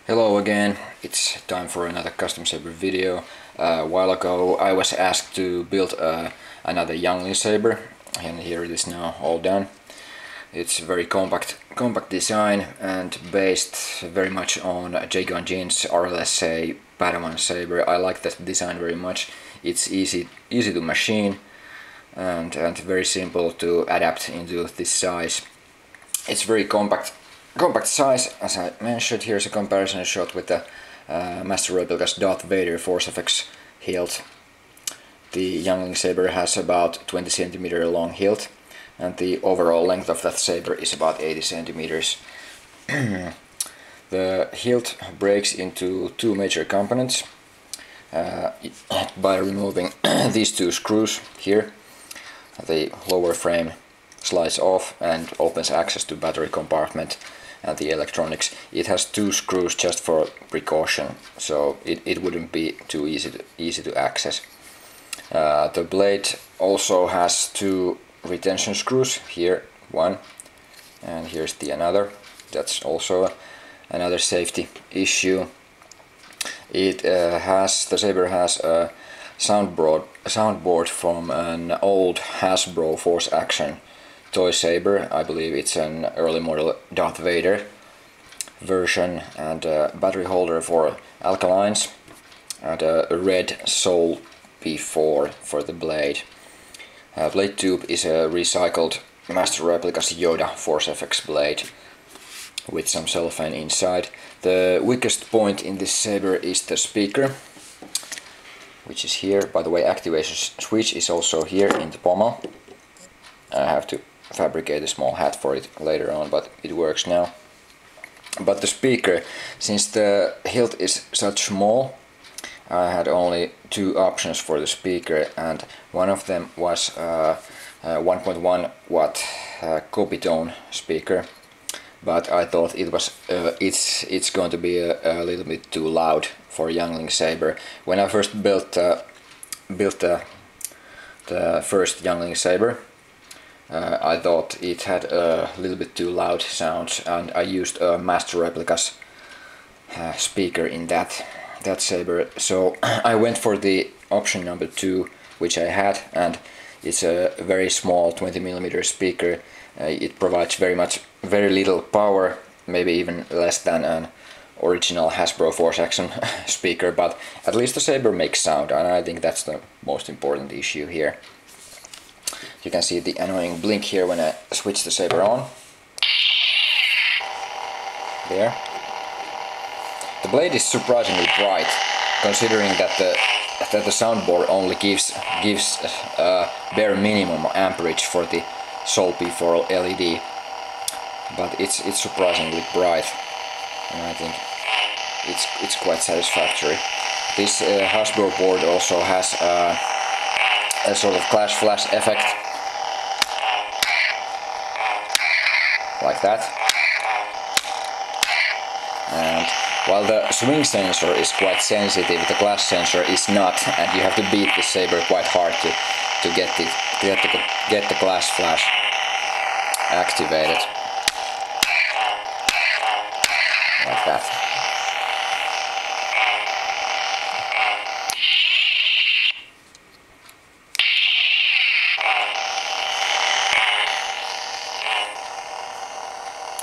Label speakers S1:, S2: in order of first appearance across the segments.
S1: Hello again, it's time for another custom saber video. A while ago I was asked to build another Youngling Saber, and here it is now all done. It's a very compact design and based very much on Jake & Jin's RLSA Padawan Saber. I like that design very much. It's easy to machine and very simple to adapt into this size. It's very compact size, as I mentioned. Here's a comparison shot with the Master Replica's Darth Vader Force FX hilt. The Youngling Saber has about 20 cm long hilt, and the overall length of that saber is about 80 cm. The hilt breaks into two major components by removing these two screws here. The lower frame slides off and opens access to battery compartment and the electronics. It has two screws just for precaution, so it wouldn't be too easy to access. The blade also has two retention screws, here one and here's the another. That's also another safety issue. The saber has a soundboard from an old Hasbro Force Action toy saber. I believe it's an early model Darth Vader version, and a battery holder for alkalines, and a red Seoul P4 for the blade. Blade tube is a recycled Master Replica's Yoda Force FX blade with some cellophane inside. The weakest point in this saber is the speaker, which is here. By the way, activation switch is also here in the pommel. I have to fabricate a small hat for it later on, but it works now. But the speaker, since the hilt is such small, I had only two options for the speaker, and one of them was 1.1 watt copy-tone speaker, but I thought it's going to be a little bit too loud for Youngling Saber. When I first built the first Youngling Saber, I thought it had a little bit too loud sounds, and I used a Master Replica's speaker in that saber. So I went for the option number 2, which I had, and it's a very small 20mm speaker. It provides very little power, maybe even less than an original Hasbro Force Action speaker, but at least the saber makes sound, and I think that's the most important issue here. You can see the annoying blink here when I switch the saber on. There. The blade is surprisingly bright, considering that the soundboard only gives bare minimum amperage for the Seoul P4 LED, but it's surprisingly bright, and I think it's quite satisfactory. This Hasbro board also has a sort of clash flash effect, like that. And while the swing sensor is quite sensitive, the clash sensor is not, and you have to beat the saber quite hard to get the clash flash activated, like that.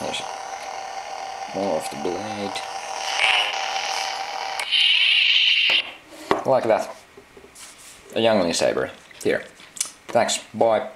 S1: There's more of the blade. Like that. A Youngling Saber. Here. Thanks. Bye.